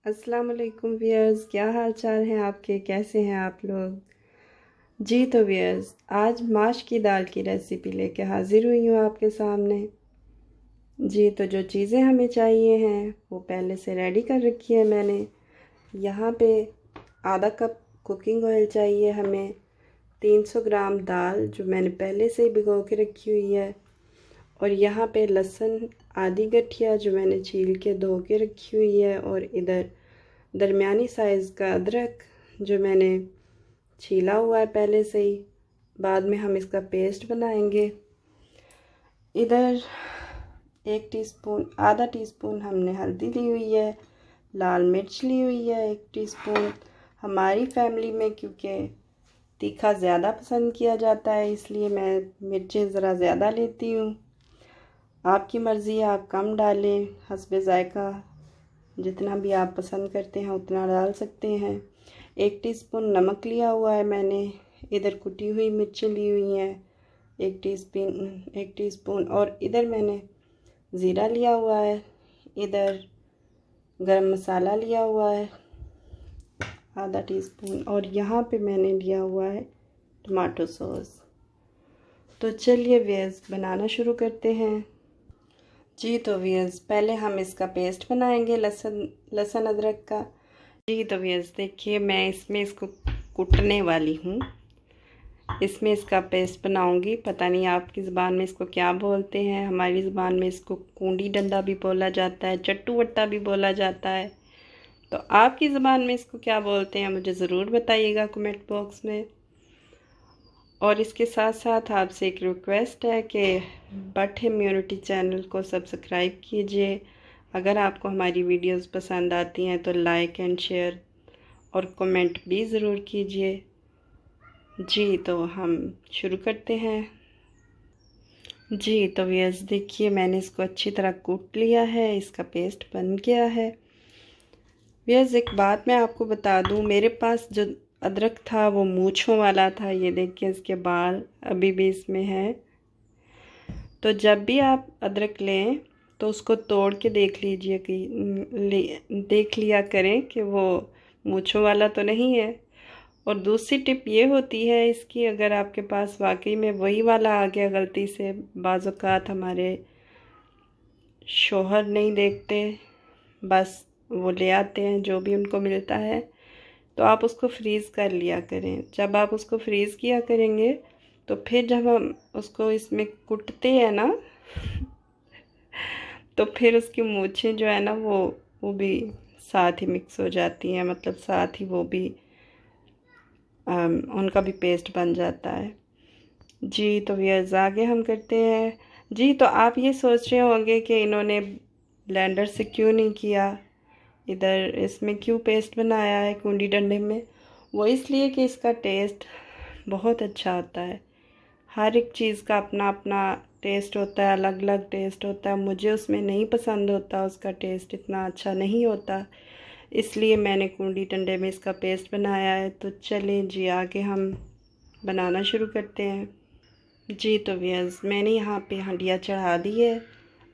अस्सलाम वालेकुम व्यूअर्स, क्या हाल चाल हैं आपके? कैसे हैं आप लोग? जी तो व्यूअर्स, आज माश की दाल की रेसिपी लेके हाज़िर हुई हूँ आपके सामने। जी तो जो चीज़ें हमें चाहिए हैं वो पहले से रेडी कर रखी है मैंने। यहाँ पे आधा कप कुकिंग ऑयल चाहिए हमें, 300 ग्राम दाल जो मैंने पहले से ही भिगो के रखी हुई है, और यहाँ पे लहसुन आधी गठिया जो मैंने छील के धो के रखी हुई है, और इधर दरमियानी साइज़ का अदरक जो मैंने छीला हुआ है पहले से ही, बाद में हम इसका पेस्ट बनाएंगे। इधर आधा टीस्पून हमने हल्दी ली हुई है, लाल मिर्च ली हुई है 1 टीस्पून। हमारी फैमिली में क्योंकि तीखा ज़्यादा पसंद किया जाता है इसलिए मैं मिर्चें ज़रा ज़्यादा लेती हूँ। आपकी मर्ज़ी है, आप कम डालें, हस्बे ज़ायक़ा जितना भी आप पसंद करते हैं उतना डाल सकते हैं। 1 टीस्पून नमक लिया हुआ है मैंने। इधर कुटी हुई मिर्चें ली हुई हैं 1 टीस्पून, और इधर मैंने ज़ीरा लिया हुआ है। इधर गरम मसाला लिया हुआ है आधा टीस्पून, और यहाँ पे मैंने लिया हुआ है टमाटो सॉस। तो चलिए व्यूअर्स बनाना शुरू करते हैं। जी तो व्यूअर्स, पहले हम इसका पेस्ट बनाएंगे लहसुन अदरक का। जी तो व्यूअर्स देखिए, मैं इसमें इसको कूटने वाली हूँ। इसमें इसका पेस्ट बनाऊंगी। पता नहीं आपकी ज़ुबान में इसको क्या बोलते हैं, हमारी ज़ुबान में इसको कूंडी डंडा भी बोला जाता है, चट्टू वट्टा भी बोला जाता है। तो आपकी ज़ुबान में इसको क्या बोलते हैं मुझे ज़रूर बताइएगा कमेंट बॉक्स में। और इसके साथ साथ आपसे एक रिक्वेस्ट है कि बट इम्यूनिटी चैनल को सब्सक्राइब कीजिए। अगर आपको हमारी वीडियोस पसंद आती हैं तो लाइक एंड शेयर और कमेंट भी ज़रूर कीजिए। जी तो हम शुरू करते हैं। जी तो व्यूअर्स देखिए, मैंने इसको अच्छी तरह कूट लिया है, इसका पेस्ट बन गया है। व्यूअर्स एक बात मैं आपको बता दूं, मेरे पास जो अदरक था वो मूँछों वाला था। ये देखिए इसके बाल अभी भी इसमें है। तो जब भी आप अदरक लें तो उसको तोड़ के देख लीजिए कि देख लिया करें कि वो मूँछों वाला तो नहीं है। और दूसरी टिप ये होती है इसकी, अगर आपके पास वाकई में वही वाला आ गया गलती से, बाज़ औक़ात हमारे शौहर नहीं देखते, बस वो ले आते हैं जो भी उनको मिलता है, तो आप उसको फ्रीज़ कर लिया करें। जब आप उसको फ्रीज़ किया करेंगे तो फिर जब हम उसको इसमें कुटते हैं ना तो फिर उसकी मूछें जो है ना वो भी साथ ही मिक्स हो जाती हैं, मतलब साथ ही वो भी उनका भी पेस्ट बन जाता है। जी तो व्यूअर्स आगे हम करते हैं। जी तो आप ये सोच रहे होंगे कि इन्होंने ब्लेंडर से क्यों नहीं किया, इधर इसमें क्यों पेस्ट बनाया है कूंडी डंडे में। वो इसलिए कि इसका टेस्ट बहुत अच्छा आता है। हर एक चीज़ का अपना अपना टेस्ट होता है, अलग अलग टेस्ट होता है। मुझे उसमें नहीं पसंद होता, उसका टेस्ट इतना अच्छा नहीं होता, इसलिए मैंने कूंडी डंडे में इसका पेस्ट बनाया है। तो चलें जी आगे हम बनाना शुरू करते हैं। जी तो व्यूअर्स मैंने यहाँ पे हंडिया चढ़ा दी है।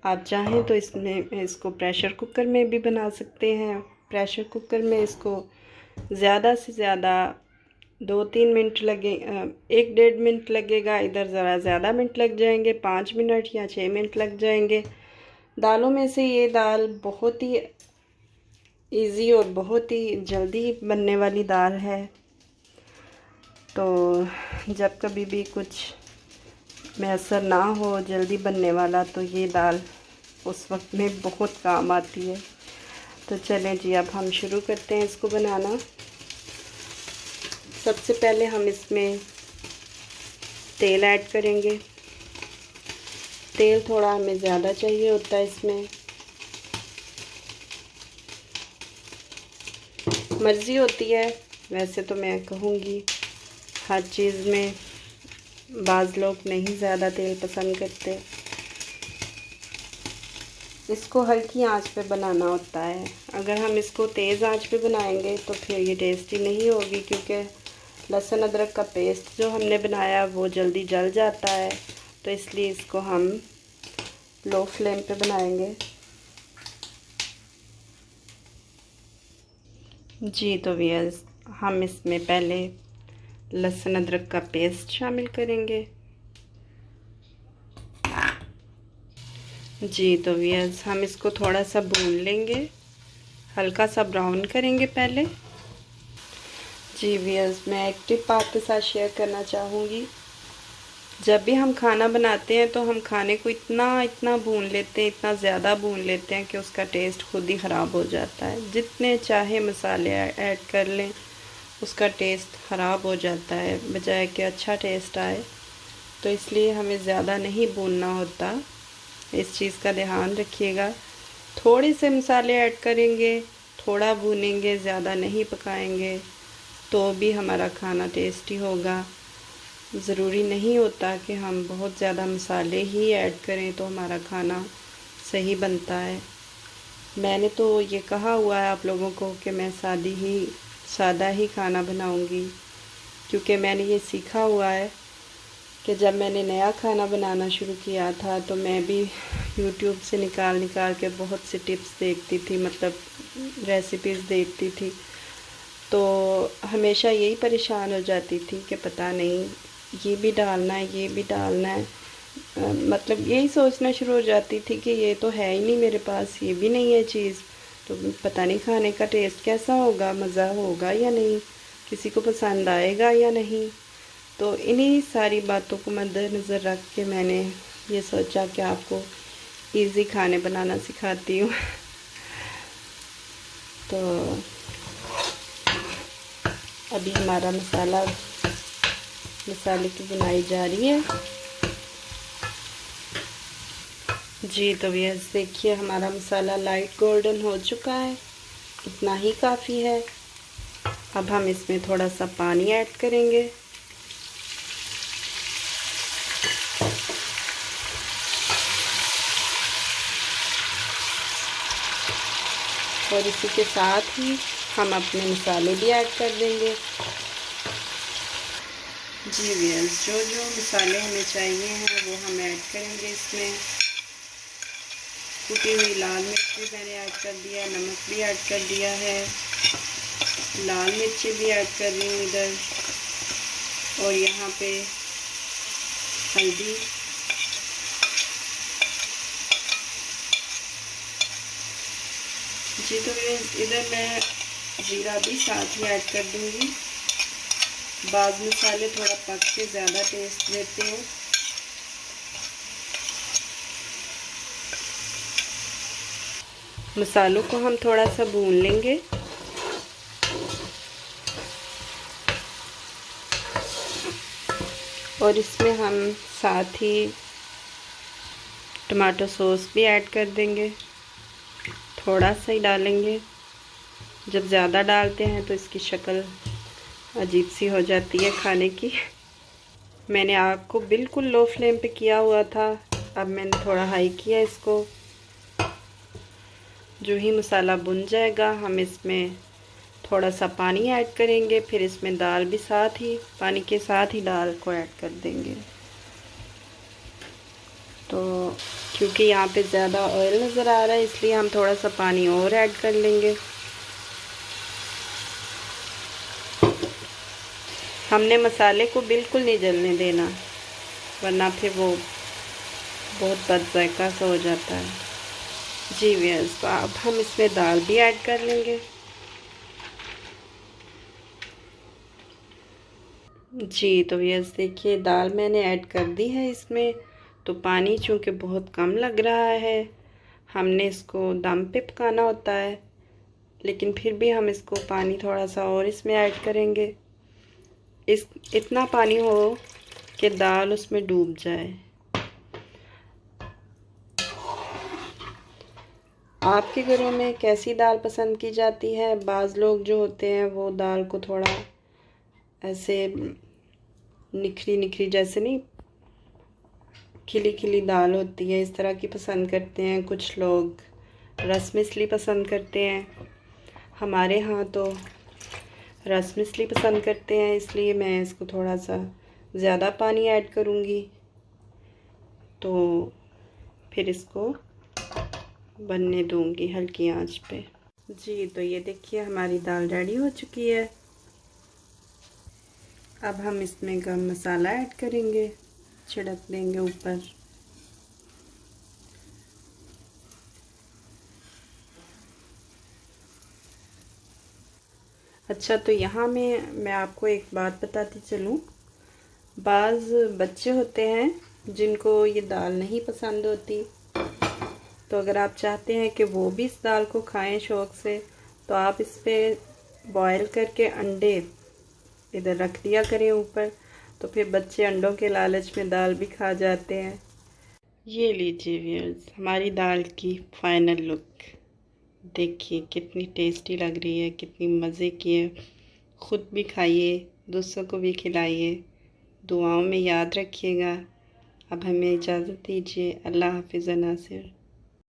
आप चाहें तो इसमें इसको प्रेशर कुकर में भी बना सकते हैं। प्रेशर कुकर में इसको ज़्यादा से ज़्यादा 2-3 मिनट लगे, 1-1.5 मिनट लगेगा। इधर ज़रा ज़्यादा मिनट लग जाएंगे, 5 मिनट या 6 मिनट लग जाएंगे। दालों में से ये दाल बहुत ही इजी और बहुत ही जल्दी बनने वाली दाल है। तो जब कभी भी कुछ मैसर ना हो जल्दी बनने वाला तो ये दाल उस वक्त में बहुत काम आती है। तो चलें जी अब हम शुरू करते हैं इसको बनाना। सबसे पहले हम इसमें तेल ऐड करेंगे। तेल थोड़ा हमें ज़्यादा चाहिए होता है इसमें। मर्ज़ी होती है, वैसे तो मैं कहूँगी हर चीज़ में बाज़ लोग नहीं ज़्यादा तेल पसंद करते। इसको हल्की आंच पे बनाना होता है। अगर हम इसको तेज़ आंच पे बनाएंगे तो फिर ये टेस्टी नहीं होगी, क्योंकि लहसुन अदरक का पेस्ट जो हमने बनाया वो जल्दी जल जाता है। तो इसलिए इसको हम लो फ्लेम पे बनाएंगे। जी तो व्यूअर्स, हम इसमें पहले लहसुन अदरक का पेस्ट शामिल करेंगे। जी तो व्यूअर्स, हम इसको थोड़ा सा भून लेंगे, हल्का सा ब्राउन करेंगे पहले। जी व्यूअर्स, मैं एक टिप आपके साथ शेयर करना चाहूँगी। जब भी हम खाना बनाते हैं तो हम खाने को इतना भून लेते हैं, इतना ज़्यादा भून लेते हैं कि उसका टेस्ट खुद ही ख़राब हो जाता है। जितने चाहे मसाले ऐड कर लें, उसका टेस्ट ख़राब हो जाता है बजाय कि अच्छा टेस्ट आए। तो इसलिए हमें ज़्यादा नहीं भूनना होता, इस चीज़ का ध्यान रखिएगा। थोड़े से मसाले ऐड करेंगे, थोड़ा भूनेंगे, ज़्यादा नहीं पकाएंगे तो भी हमारा खाना टेस्टी होगा। ज़रूरी नहीं होता कि हम बहुत ज़्यादा मसाले ही ऐड करें तो हमारा खाना सही बनता है। मैंने तो ये कहा हुआ है आप लोगों को कि मैं सादा ही खाना बनाऊंगी, क्योंकि मैंने ये सीखा हुआ है कि जब मैंने नया खाना बनाना शुरू किया था तो मैं भी यूट्यूब से निकाल के बहुत सी टिप्स देखती थी, मतलब रेसिपीज़ देखती थी। तो हमेशा यही परेशान हो जाती थी कि पता नहीं ये भी डालना है, ये भी डालना है, मतलब यही सोचना शुरू हो जाती थी कि ये तो है ही नहीं मेरे पास, ये भी नहीं है चीज़, तो पता नहीं खाने का टेस्ट कैसा होगा, मज़ा होगा या नहीं, किसी को पसंद आएगा या नहीं। तो इन्हीं सारी बातों को मद्देनज़र रख के मैंने ये सोचा कि आपको इजी खाने बनाना सिखाती हूँ। तो अभी हमारा मसाले की बुनाई जारी है। जी तो भैया देखिए, हमारा मसाला लाइट गोल्डन हो चुका है, इतना ही काफ़ी है। अब हम इसमें थोड़ा सा पानी ऐड करेंगे। और इसी के साथ ही हम अपने मसाले भी ऐड कर देंगे। जी भैया, जो मसाले हमें चाहिए हैं वो हम ऐड करेंगे इसमें। कुटी हुई लाल मिर्च भी मैंने ऐड कर दिया, नमक भी ऐड कर दिया है, लाल मिर्ची भी ऐड कर रही हूँ इधर, और यहाँ पे हल्दी, जी तो इधर मैं ज़ीरा भी साथ ही ऐड कर दूँगी। बाज़ मसाले थोड़ा पक के ज़्यादा टेस्ट देते हैं। मसालों को हम थोड़ा सा भून लेंगे। और इसमें हम साथ ही टमाटो सॉस भी ऐड कर देंगे, थोड़ा सा ही डालेंगे। जब ज़्यादा डालते हैं तो इसकी शक्ल अजीब सी हो जाती है खाने की। मैंने आग को बिल्कुल लो फ्लेम पे किया हुआ था, अब मैंने थोड़ा हाई किया इसको। जो ही मसाला भुन जाएगा हम इसमें थोड़ा सा पानी ऐड करेंगे, फिर इसमें दाल भी साथ ही पानी के साथ ही दाल को ऐड कर देंगे। तो क्योंकि यहाँ पे ज़्यादा ऑयल नज़र आ रहा है इसलिए हम थोड़ा सा पानी और ऐड कर लेंगे। हमने मसाले को बिल्कुल नहीं जलने देना, वरना फिर वो बहुत बदजायका सा हो जाता है। जी व्यूअर्स, तो अब हम इसमें दाल भी ऐड कर लेंगे। जी तो व्यूअर्स देखिए, दाल मैंने ऐड कर दी है इसमें। तो पानी चूँकि बहुत कम लग रहा है, हमने इसको दम पे पकाना होता है, लेकिन फिर भी हम इसको पानी थोड़ा सा और इसमें ऐड करेंगे। इतना पानी हो कि दाल उसमें डूब जाए। आपके घरों में कैसी दाल पसंद की जाती है? बाज़ लोग जो होते हैं वो दाल को थोड़ा ऐसे निखरी जैसे नहीं, खिली दाल होती है इस तरह की पसंद करते हैं। कुछ लोग रस मिसली पसंद करते हैं। हमारे यहाँ तो रस मिसली पसंद करते हैं, इसलिए मैं इसको थोड़ा सा ज़्यादा पानी ऐड करूँगी। तो फिर इसको बनने दूँगी हल्की आंच पे। जी, तो ये देखिए हमारी दाल रेडी हो चुकी है। अब हम इसमें गरम मसाला ऐड करेंगे, छिड़क देंगे ऊपर। अच्छा, तो यहाँ मैं आपको एक बात बताती चलूँ। बाज़ बच्चे होते हैं जिनको ये दाल नहीं पसंद होती, तो अगर आप चाहते हैं कि वो भी इस दाल को खाएं शौक़ से, तो आप इस पर बॉयल करके अंडे इधर रख दिया करें ऊपर, तो फिर बच्चे अंडों के लालच में दाल भी खा जाते हैं। ये लीजिए व्यूअर्स, हमारी दाल की फाइनल लुक देखिए, कितनी टेस्टी लग रही है, कितनी मज़े की है। ख़ुद भी खाइए, दूसरों को भी खिलाइए, दुआओं में याद रखिएगा। अब हमें इजाज़त दीजिए। अल्लाह हाफ़िज़ नासिर।